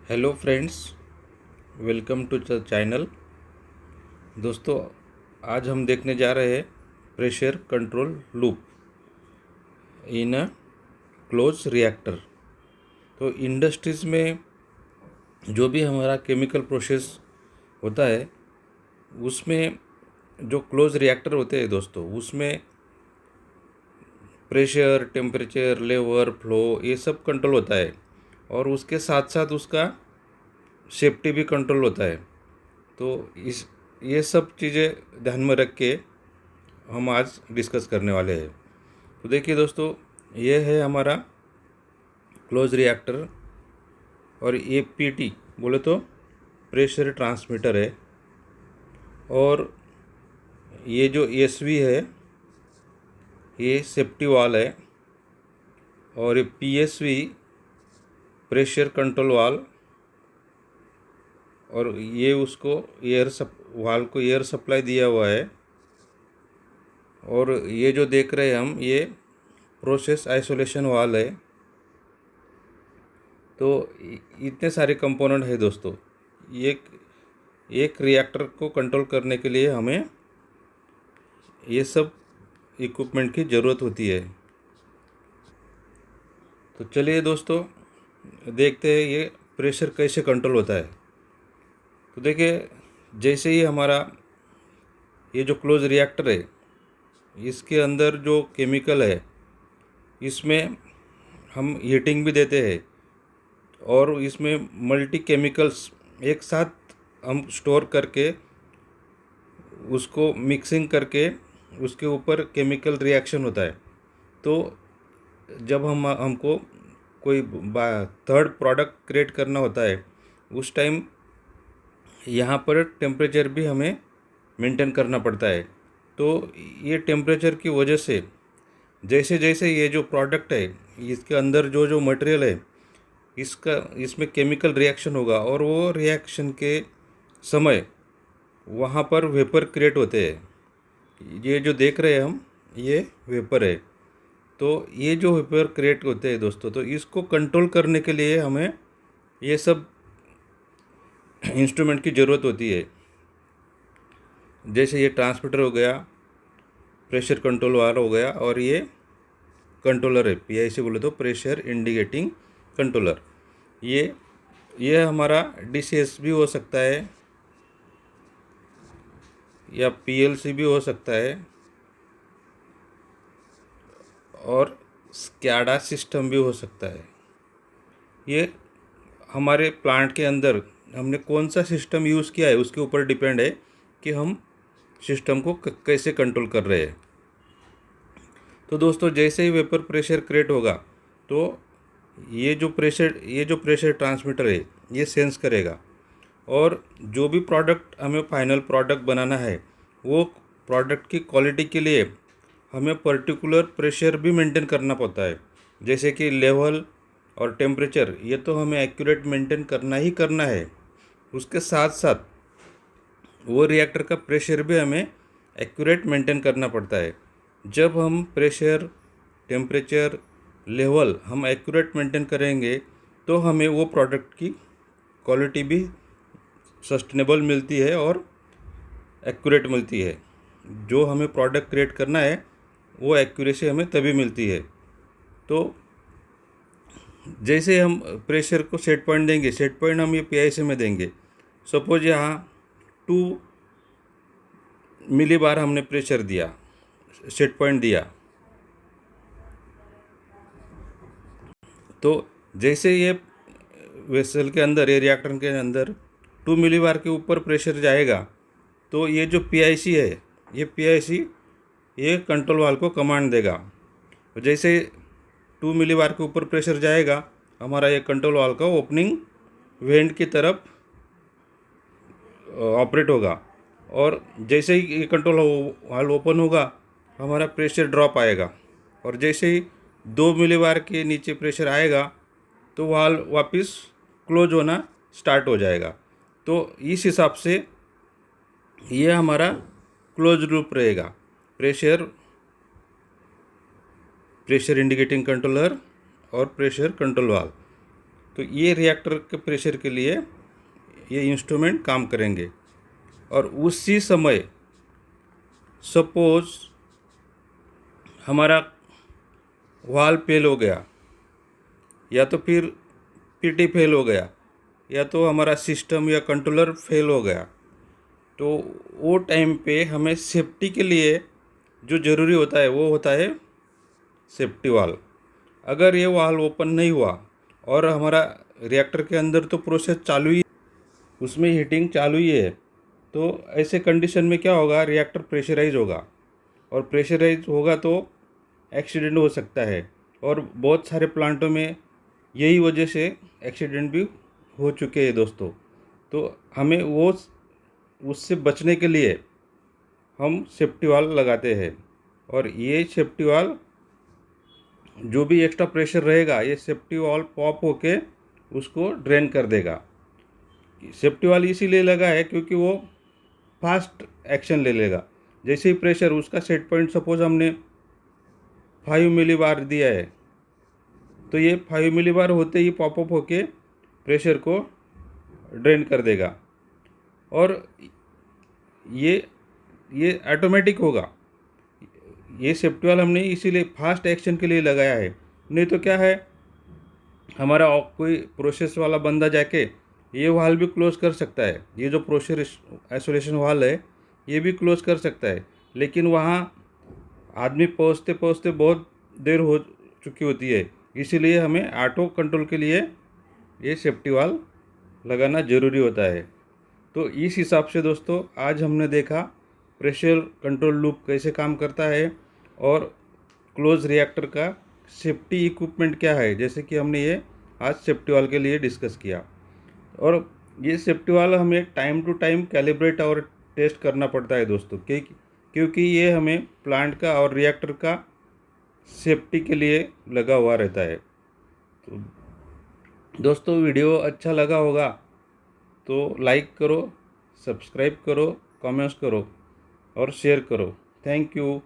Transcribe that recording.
Hello friends, welcome to the channel. दोस्तों, आज हम देखने जा रहे हैं pressure control loop in a close reactor. तो इंडस्ट्रीज़ में जो भी हमारा केमिकल प्रोसेस होता है उसमें जो क्लोज रिएक्टर होते हैं दोस्तों, उसमें प्रेशर, टेम्परेचर, लेवल, फ्लो ये सब कंट्रोल होता है और उसके साथ साथ उसका सेफ्टी भी कंट्रोल होता है। तो इस ये सब चीज़ें ध्यान में रख के हम आज डिस्कस करने वाले हैं। तो देखिए दोस्तों, ये है हमारा क्लोज रिएक्टर और ये पीटी बोले तो प्रेशर ट्रांसमीटर है। और ये जो एसवी है ये सेफ्टी वाल है और ये पीएसवी प्रेशर कंट्रोल वाल, और ये उसको वाल को एयर सप्लाई दिया हुआ है। और ये जो देख रहे हैं हम, ये प्रोसेस आइसोलेशन वाल है। तो इतने सारे कंपोनेंट है दोस्तों। एक एक रिएक्टर को कंट्रोल करने के लिए हमें ये सब इक्विपमेंट की ज़रूरत होती है। तो चलिए दोस्तों, देखते हैं ये प्रेशर कैसे कंट्रोल होता है। तो देखिए, जैसे ही हमारा ये जो क्लोज रिएक्टर है, इसके अंदर जो केमिकल है इसमें हम हीटिंग भी देते हैं और इसमें मल्टी केमिकल्स एक साथ हम स्टोर करके उसको मिक्सिंग करके उसके ऊपर केमिकल रिएक्शन होता है। तो जब हमको कोई थर्ड प्रोडक्ट क्रिएट करना होता है, उस टाइम यहाँ पर टेम्परेचर भी हमें मेंटेन करना पड़ता है। तो ये टेम्परेचर की वजह से जैसे जैसे ये जो प्रोडक्ट है, इसके अंदर जो जो मटेरियल है, इसमें केमिकल रिएक्शन होगा और वो रिएक्शन के समय वहाँ पर वेपर क्रिएट होते हैं। ये जो देख रहे हैं हम, ये वेपर है। तो ये जो वेपर क्रिएट होते हैं दोस्तों, तो इसको कंट्रोल करने के लिए हमें ये सब इंस्ट्रूमेंट की ज़रूरत होती है। जैसे ये ट्रांसमीटर हो गया, प्रेशर कंट्रोल वाला हो गया, और ये कंट्रोलर है, पीआईसी बोले तो प्रेशर इंडिकेटिंग कंट्रोलर। ये हमारा डीसीएस भी हो सकता है या पीएलसी भी हो सकता है और स्कैडा सिस्टम भी हो सकता है। ये हमारे प्लांट के अंदर हमने कौन सा सिस्टम यूज़ किया है उसके ऊपर डिपेंड है कि हम सिस्टम को कैसे कंट्रोल कर रहे हैं। तो दोस्तों, जैसे ही वेपर प्रेशर क्रिएट होगा तो ये जो प्रेशर ट्रांसमीटर है ये सेंस करेगा, और जो भी प्रोडक्ट हमें फाइनल प्रोडक्ट बनाना है वो प्रोडक्ट की क्वालिटी के लिए हमें पर्टिकुलर प्रेशर भी मेंटेन करना पड़ता है। जैसे कि लेवल और टेम्परेचर, ये तो हमें एक्यूरेट मेंटेन करना ही करना है। उसके साथ साथ वो रिएक्टर का प्रेशर भी हमें एक्यूरेट मेंटेन करना पड़ता है। जब हम प्रेशर, टेम्परेचर, लेवल हम एक्यूरेट मेंटेन करेंगे तो हमें वो प्रोडक्ट की क्वालिटी भी सस्टेनेबल मिलती है और एक्यूरेट मिलती है। जो हमें प्रोडक्ट क्रिएट करना है वो एक्यूरेसी हमें तभी मिलती है। तो जैसे हम प्रेशर को सेट पॉइंट देंगे, सेट पॉइंट हम ये पीआईसी में देंगे। सपोज यहाँ 2 मिली बार हमने प्रेशर दिया, सेट पॉइंट दिया, तो जैसे ये वेसल के अंदर, ये रिएक्टर के अंदर 2 मिली बार के ऊपर प्रेशर जाएगा तो ये जो पीआईसी है, ये पीआईसी ये कंट्रोल वाल्व को कमांड देगा। जैसे 2 मिली बार के ऊपर प्रेशर जाएगा, हमारा ये कंट्रोल वाल्व का ओपनिंग वेंट की तरफ ऑपरेट होगा, और जैसे ही ये कंट्रोल वाल्व ओपन होगा हमारा प्रेशर ड्रॉप आएगा, और जैसे ही 2 मिली बार के नीचे प्रेशर आएगा तो वाल्व वापस क्लोज होना स्टार्ट हो जाएगा। तो इस हिसाब से ये हमारा क्लोज लूप रहेगा। प्रेशर इंडिकेटिंग कंट्रोलर और प्रेशर कंट्रोल वाल्व। तो ये रिएक्टर के प्रेशर के लिए ये इंस्ट्रूमेंट काम करेंगे। और उसी समय सपोज हमारा वाल्व फेल हो गया, या तो फिर पीटी फेल हो गया, या तो हमारा सिस्टम या कंट्रोलर फेल हो गया, तो वो टाइम पे हमें सेफ्टी के लिए जो ज़रूरी होता है वो होता है सेफ्टी वाल्व। अगर ये वाल्व ओपन नहीं हुआ और हमारा रिएक्टर के अंदर तो प्रोसेस चालू ही, उसमें हीटिंग चालू ही है, तो ऐसे कंडीशन में क्या होगा, रिएक्टर प्रेशराइज होगा, और प्रेशराइज होगा तो एक्सीडेंट हो सकता है। और बहुत सारे प्लांटों में यही वजह से एक्सीडेंट भी हो चुके हैं दोस्तों। तो हमें वो उससे बचने के लिए हम सेफ्टी वाल्व लगाते हैं, और ये सेफ्टी वाल्व जो भी एक्स्ट्रा प्रेशर रहेगा ये सेफ्टी वाल्व पॉप होके उसको ड्रेन कर देगा। सेफ्टी वाल्व इसीलिए लगा है क्योंकि वो फास्ट एक्शन ले लेगा। जैसे ही प्रेशर उसका सेट पॉइंट सपोज हमने 5 मिली बार दिया है, तो ये 5 मिली बार होते ही पॉपअप होके प्रेशर को ड्रेन कर देगा, और ये ऑटोमेटिक होगा। ये सेफ्टी वाल्व हमने इसीलिए फास्ट एक्शन के लिए लगाया है। नहीं तो क्या है, हमारा कोई प्रोसेस वाला बंदा जाके ये वाल्व भी क्लोज कर सकता है, ये जो प्रोसेस आइसोलेशन वाल्व है ये भी क्लोज कर सकता है, लेकिन वहाँ आदमी पहुँचते पहुँचते बहुत देर हो चुकी होती है। इसीलिए हमें ऑटो कंट्रोल के लिए ये सेफ्टी वाल्व लगाना ज़रूरी होता है। तो इस हिसाब से दोस्तों आज हमने देखा प्रेशर कंट्रोल लूप कैसे काम करता है, और क्लोज रिएक्टर का सेफ्टी इक्विपमेंट क्या है, जैसे कि हमने ये आज सेफ्टी वाल्व के लिए डिस्कस किया। और ये सेफ्टी वाल्व हमें टाइम टू टाइम कैलिब्रेट और टेस्ट करना पड़ता है दोस्तों, क्योंकि ये हमें प्लांट का और रिएक्टर का सेफ्टी के लिए लगा हुआ रहता है। तो दोस्तों वीडियो अच्छा लगा होगा तो लाइक करो, सब्सक्राइब करो, कमेंट्स करो और शेयर करो। Thank you.